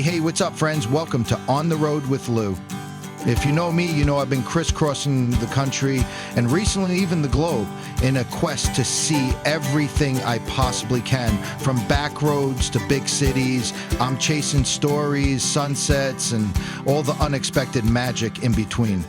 Hey, what's up, friends? Welcome to On the Road with Lou. If you know me, you know I've been crisscrossing the country and recently even the globe in a quest to see everything I possibly can. From back roads to big cities, I'm chasing stories, sunsets, and all the unexpected magic in between.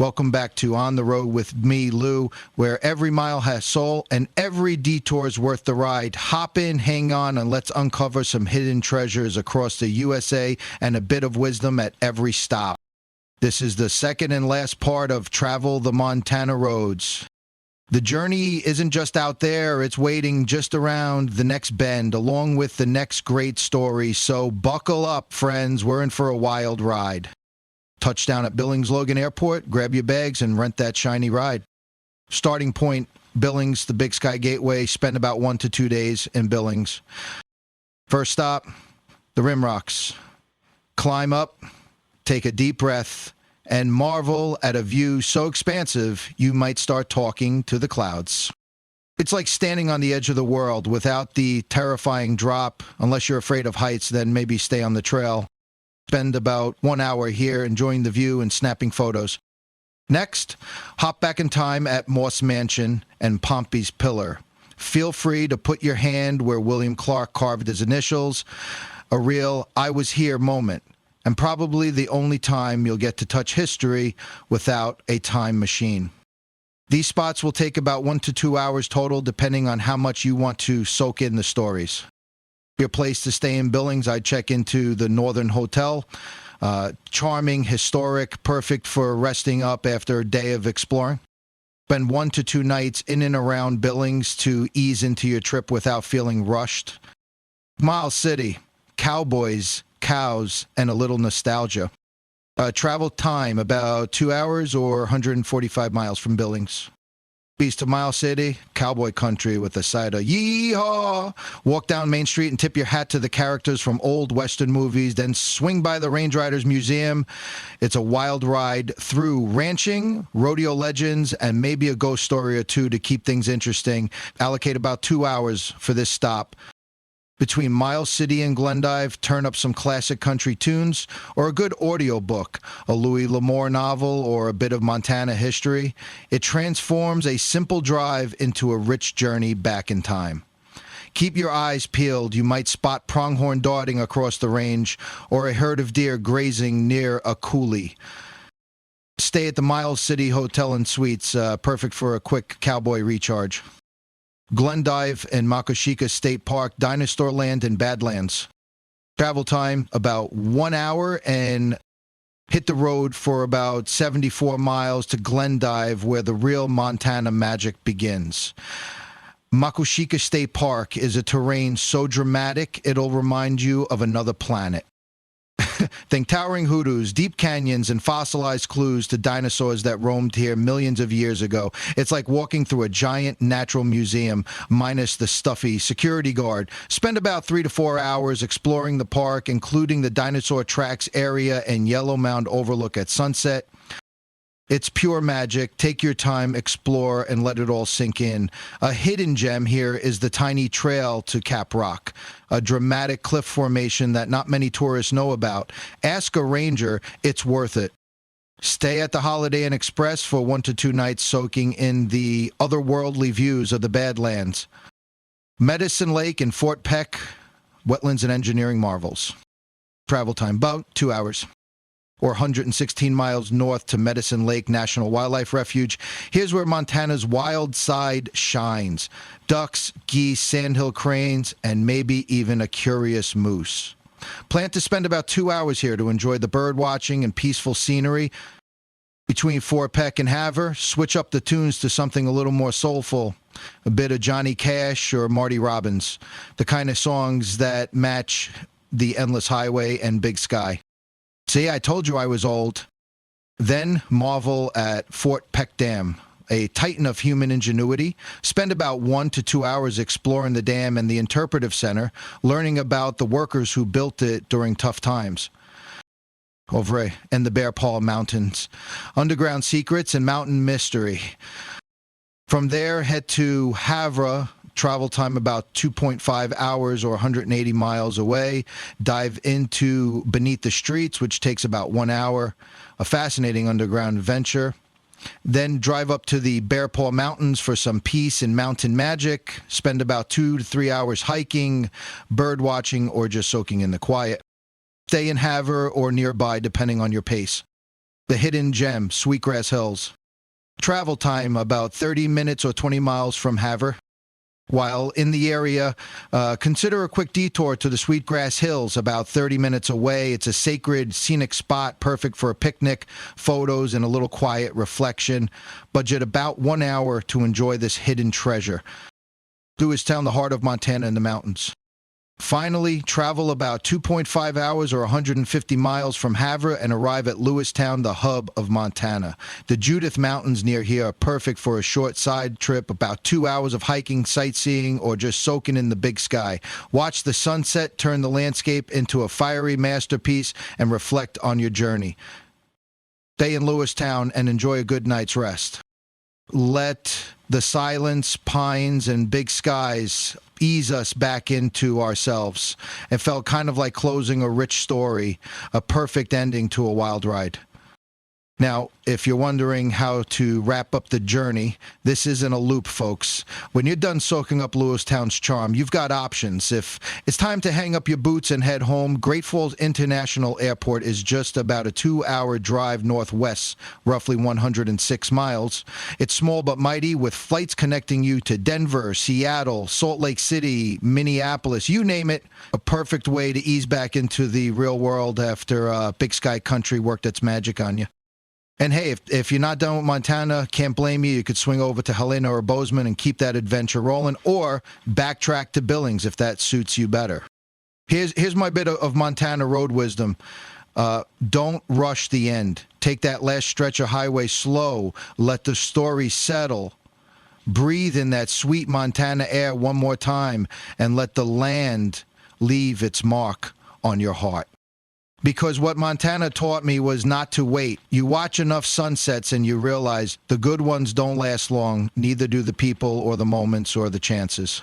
Welcome back to On the Road with me, Lou, where every mile has soul and every detour is worth the ride. Hop in, hang on, and let's uncover some hidden treasures across the USA and a bit of wisdom at every stop. This is the second and last part of Travel the Montana Roads. The journey isn't just out there, it's waiting just around the next bend, along with the next great story. So buckle up, friends, we're in for a wild ride. Touchdown at Billings Logan Airport, grab your bags and rent that shiny ride. Starting point, Billings, the Big Sky Gateway, spend about 1 to 2 days in Billings. First stop, the Rimrocks. Climb up, take a deep breath, and marvel at a view so expansive you might start talking to the clouds. It's like standing on the edge of the world without the terrifying drop. Unless you're afraid of heights, then maybe stay on the trail. Spend about 1 hour here enjoying the view and snapping photos. Next, hop back in time at Moss Mansion and Pompey's Pillar. Feel free to put your hand where William Clark carved his initials. A real I was here moment, and probably the only time you'll get to touch history without a time machine. These spots will take about 1 to 2 hours total, depending on how much you want to soak in the stories. Your place to stay in Billings, I'd check into the Northern Hotel. Charming, historic, perfect for resting up after a day of exploring. Spend 1 to 2 nights in and around Billings to ease into your trip without feeling rushed. Miles City, Cowboys, cows, and a little nostalgia. Travel time, about 2 hours or 145 miles from Billings. East to Miles City, cowboy country with a side of yee-haw. Walk down Main Street and tip your hat to the characters from old Western movies, then swing by the Range Riders Museum. It's a wild ride through ranching, rodeo legends, and maybe a ghost story or two to keep things interesting. Allocate about 2 hours for this stop. Between Miles City and Glendive, turn up some classic country tunes or a good audio book, a Louis L'Amour novel or a bit of Montana history. It transforms a simple drive into a rich journey back in time. Keep your eyes peeled. You might spot pronghorn darting across the range or a herd of deer grazing near a coulee. Stay at the Miles City Hotel and Suites, perfect for a quick cowboy recharge. Glendive and Makoshika State Park, Dinosaur Land, and Badlands. Travel time, about 1 hour, and hit the road for about 74 miles to Glendive, where the real Montana magic begins. Makoshika State Park is a terrain so dramatic, it'll remind you of another planet. Think towering hoodoos, deep canyons, and fossilized clues to dinosaurs that roamed here millions of years ago. It's like walking through a giant natural museum, minus the stuffy security guard. Spend about 3 to 4 hours exploring the park, including the dinosaur tracks area and Yellow Mound overlook at sunset. It's pure magic. Take your time, explore, and let it all sink in. A hidden gem here is the tiny trail to Cap Rock, a dramatic cliff formation that not many tourists know about. Ask a ranger, it's worth it. Stay at the Holiday Inn Express for 1 to 2 nights soaking in the otherworldly views of the Badlands. Medicine Lake and Fort Peck, wetlands and engineering marvels. Travel time, about 2 hours. Or 116 miles north to Medicine Lake National Wildlife Refuge. Here's where Montana's wild side shines. Ducks, geese, sandhill cranes, and maybe even a curious moose. Plan to spend about 2 hours here to enjoy the bird watching and peaceful scenery. Between Fort Peck and Havre, switch up the tunes to something a little more soulful. A bit of Johnny Cash or Marty Robbins. The kind of songs that match the Endless Highway and Big Sky. See, I told you I was old. Then marvel at Fort Peck Dam, a titan of human ingenuity. Spend about 1 to 2 hours exploring the dam and the interpretive center, learning about the workers who built it during tough times. Over in the Bear Paw Mountains, underground secrets and mountain mystery. From there, head to Havre travel time about 2.5 hours or 180 miles away. Dive into Beneath the Streets, which takes about 1 hour. A fascinating underground adventure. Then drive up to the Bear Paw Mountains for some peace and mountain magic. Spend about 2 to 3 hours hiking, bird watching, or just soaking in the quiet. Stay in Havre or nearby, depending on your pace. The Hidden Gem, Sweetgrass Hills. Travel time about 30 minutes or 20 miles from Havre. While in the area, consider a quick detour to the Sweetgrass Hills, about 30 minutes away. It's a sacred, scenic spot, perfect for a picnic, photos, and a little quiet reflection. Budget about 1 hour to enjoy this hidden treasure. Lewistown, the heart of Montana in the mountains. Finally, travel about 2.5 hours or 150 miles from Havre and arrive at Lewistown, the hub of Montana. The Judith Mountains near here are perfect for a short side trip, about 2 hours of hiking, sightseeing, or just soaking in the big sky. Watch the sunset turn the landscape into a fiery masterpiece and reflect on your journey. Stay in Lewistown and enjoy a good night's rest. Let the silence, pines, and big skies ease us back into ourselves. It felt kind of like closing a rich story, a perfect ending to a wild ride. Now, if you're wondering how to wrap up the journey, this isn't a loop, folks. When you're done soaking up Lewistown's charm, you've got options. If it's time to hang up your boots and head home, Great Falls International Airport is just about a 2-hour drive northwest, roughly 106 miles. It's small but mighty, with flights connecting you to Denver, Seattle, Salt Lake City, Minneapolis, you name it. A perfect way to ease back into the real world after Big Sky Country worked its magic on you. And hey, if you're not done with Montana, can't blame you. You could swing over to Helena or Bozeman and keep that adventure rolling, or backtrack to Billings if that suits you better. Here's my bit of Montana road wisdom. Don't rush the end. Take that last stretch of highway slow. Let the story settle. Breathe in that sweet Montana air one more time, and let the land leave its mark on your heart. Because what Montana taught me was not to wait. You watch enough sunsets and you realize the good ones don't last long, neither do the people or the moments or the chances.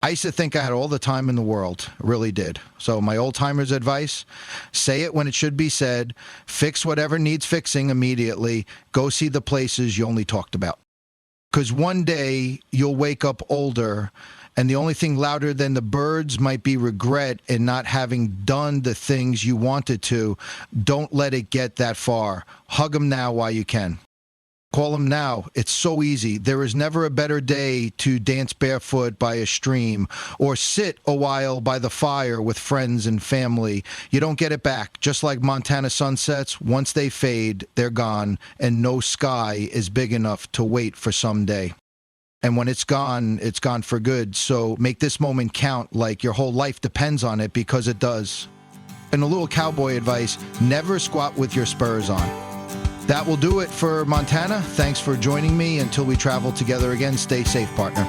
I used to think I had all the time in the world, really did. So my old-timers' advice, say it when it should be said, fix whatever needs fixing immediately, go see the places you only talked about. Because one day you'll wake up older, and the only thing louder than the birds might be regret in not having done the things you wanted to. Don't let it get that far. Hug them now while you can. Call them now. It's so easy. There is never a better day to dance barefoot by a stream or sit a while by the fire with friends and family. You don't get it back. Just like Montana sunsets, once they fade, they're gone, and no sky is big enough to wait for someday. And when it's gone for good. So make this moment count like your whole life depends on it, because it does. And a little cowboy advice, never squat with your spurs on. That will do it for Montana. Thanks for joining me. Until we travel together again, stay safe, partner.